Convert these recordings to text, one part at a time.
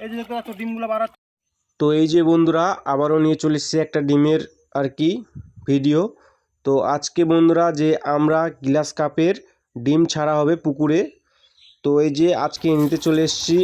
এই যে দেখতে পাচ্ছ ডিমগুলো বাড়াচ্ছে। তো এই যে বন্ধুরা আবারও নিয়ে চলে এসেছি একটা ডিমের আর কি ভিডিও। তো আজকে বন্ধুরা যে আমরা গ্লাস কাপের ডিম ছাড়া হবে পুকুরে, তো এই যে আজকে নিতে চলে এসেছি।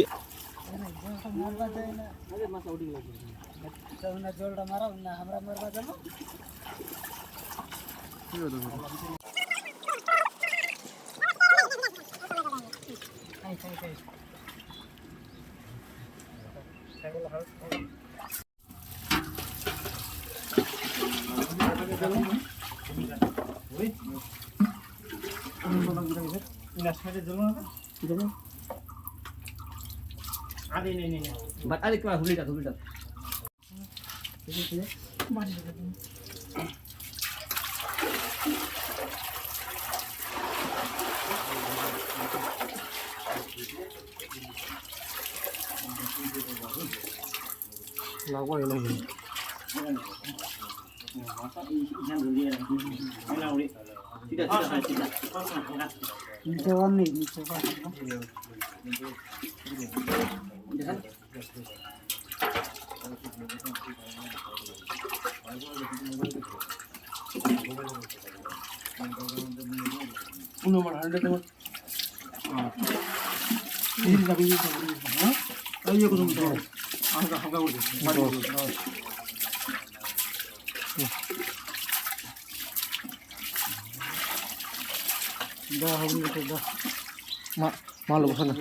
মালো বসা না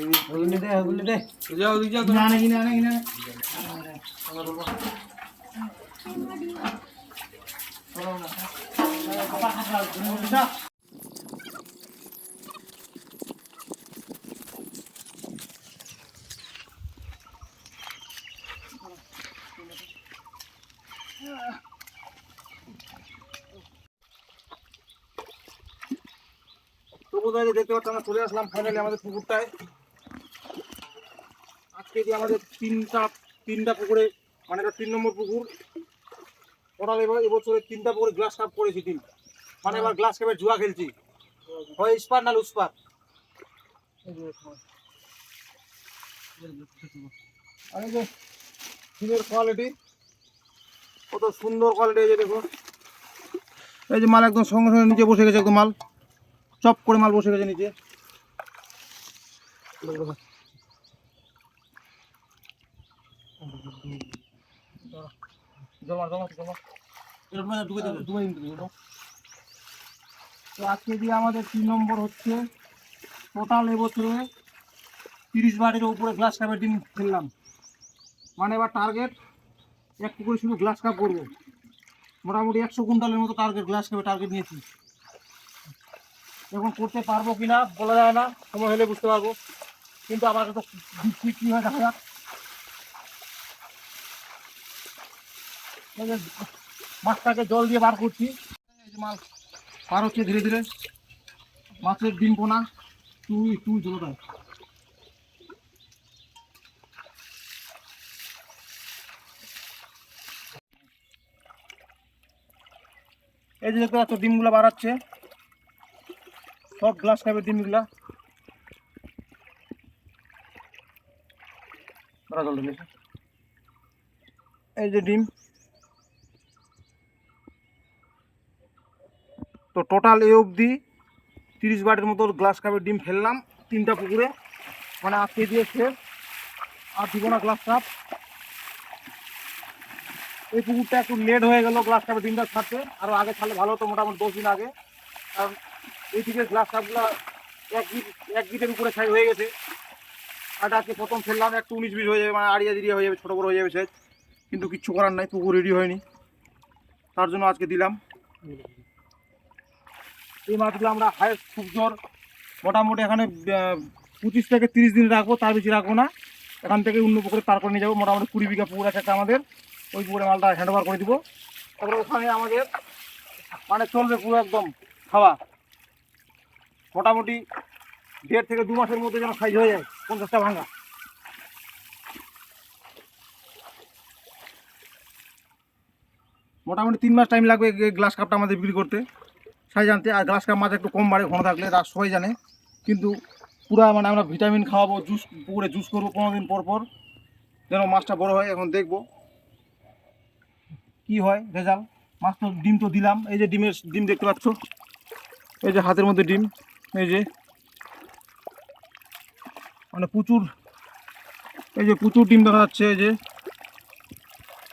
ওগুলি দে যাও না না কিনা দেখতে পাচ্ছ আমরা চলে আসলাম ফাইনালি আমাদের পুকুরটায়। আজকে যে আমাদের তিনটা পুকুরে, মানে এটা 3 নম্বর পুকুর। টোটাল এবছরে 3টা পুকুরে গ্লাস কাপ করেছি টিম, মানে এবার গ্লাস কাপের জুয়া খেলছি, হয় স্পার না লুস্পার। আমি যে ডিমের কোয়ালিটি কত সুন্দর কোয়ালিটি, এই যে দেখুন, এই যে মাল একদম সঙ্গে সঙ্গে নিচে বসে গেছে, একদম মাল চপ করে মাল বসে গেছে নিচে। তো আজকে দিয়ে আমাদের 3 নম্বর হচ্ছে। টোটাল এবছরে 30 বারের উপরে গ্লাস কাপের ডিম ফেললাম, মানে এবার টার্গেট এক পুকুরে শুধু গ্লাস কাপ করবো। মোটামুটি 100 কুইন্টালের মতো টার্গেট, গ্লাস কাপে টার্গেট নিয়েছি। এখন করতে পারবো কিনা বলা যায় না, সময় হলে বুঝতে পারবো, কিন্তু আমাকে তো কি হয় দেখা যাক। মাছটাকে জল দিয়ে বার করছি, মাছ পার হচ্ছে ধীরে ধীরে। মাছের ডিম পোনা তুই জলটায় এই যে দেখতে পাচ্ছ ডিমগুলো বাড়াচ্ছে, সব গ্লাস কাপের ডিমগুলা। এই যে ডিম, তো টোটাল এই অবধি 30 বারের মতো গ্লাস কাপের ডিম ফেললাম 3টা পুকুরে, মানে আজকে দিয়ে শেষ, আর দিব না গ্লাস কাপ। এই পুকুরটা একটু লেট হয়ে গেল গ্লাস কাপের ডিমটা ছাড়তে, আরও আগে ছাড়লে ভালো হতো, মোটামুটি 10 দিন আগে। কারণ এই দিকে গ্লাস কাপগুলো এক গিটের উপরে সাইজ হয়ে গেছে, আর আজকে প্রথম ফেললাম, একটু 19-20 হয়ে যাবে, মানে আড়িয়া দিড়িয়া হয়ে যাবে, ছোটো বড়ো হয়ে যাবে সাইজ, কিন্তু কিচ্ছু করার নাই, পুকুর রেডি হয়নি, তার জন্য আজকে দিলাম। এই মাছগুলো আমরা হাইস্ট খুব জোর মোটামুটি এখানে 25 থেকে 30 দিন রাখবো, তার বেশি রাখবো না। এখান থেকে অন্য পুকুরে পার করে নিয়ে যাবো, মোটামুটি 20 বিঘা পুকুর আছে একটা আমাদের, ওই পুকুরে মালটা হ্যান্ড ওভার করে দিব। তারপরে ওখানে আমাদের মানে চলবে পুরো একদম খাওয়া, মোটামুটি 1.5 থেকে 2 মাসের মধ্যে যেন সাইজ হয়ে যায় 50টা ভাঙা। মোটামুটি 3 মাস টাইম লাগবে গ্লাস কাপটা আমাদের বিক্রি করতে, সাইজ আনতে। আর গ্লাস কাপ মাছ একটু কম বাড়ে ঘন থাকলে, তার সবাই জানে, কিন্তু পুরা মানে আমরা ভিটামিন খাওয়াবো, জুস পুকুরে জুস করবো 15 দিন পর পর, যেন মাছটা বড় হয়। এখন দেখবো কি হয় রেজাল্ট। মাছ তো ডিম তো দিলাম, এই যে ডিম দেখতে পাচ্ছ, এই যে হাতের মধ্যে ডিম, এই যে মানে প্রচুর, এই যে প্রচুর ডিম দেখা যাচ্ছে।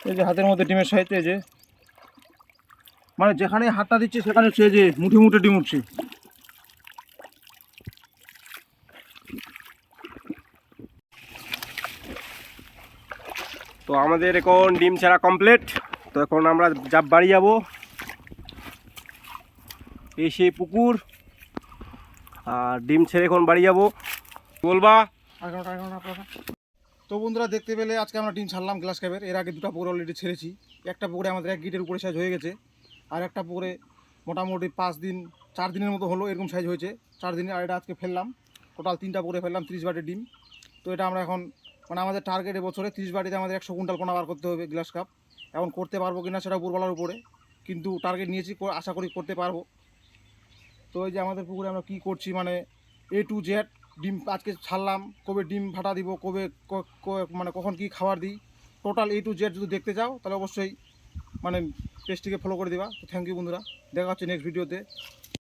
এই যে হাতের মধ্যে ডিমের সাইজ, এই যে মানে যেখানে হাতটা দিচ্ছে সেখানে সে যে মুঠে মুঠে ডিম উঠছে। তো আমাদের এখন ডিম ছাড়া কমপ্লিট। তো এখন আমরা বাড়ি যাব, এই সেই পুকুর, আর ডিম ছেড়ে এখন বাড়ি যাব। বলবা তো বন্ধুরা দেখতে পেলে আজকে আমরা ডিম ছাড়লাম গ্লাস কাপের। এর আগে দুটো পুকুর অলরেডি ছেড়েছি। একটা পুকুরে আমাদের 1 গিটের উপরে সাইজ হয়ে গেছে, আর একটা পুকুরে মোটামুটি 4 দিনের মতো হলো এরকম সাইজ হয়েছে 4 দিনে। আর এটা আজকে ফেললাম, টোটাল 3টা পুকুরে ফেললাম 30 বাটির ডিম। তো এটা আমরা এখন মানে আমাদের টার্গেট বছরে 30 বাটিতে আমাদের 100 কুইন্টাল পোনা বার করতে হবে গ্লাস কাপ। এখন করতে পারবো কিনা সেটা উপরওয়ালার উপরে, কিন্তু টার্গেট নিয়েছি, আশা করি করতে পারবো। তো এই যে আমাদের পুকুরে আমরা কি করছি মানে A to Z ডিম আজকে ছাড়লাম, কবে ডিম ফাটা দিব, কবে মানে কখন কি খাবার দিই, টোটাল A to Z যদি দেখতে চাও তাহলে অবশ্যই মানে পেজটিকে ফলো করে দিবা। তো থ্যাংক ইউ বন্ধুরা, দেখা হচ্ছে নেক্সট ভিডিওতে।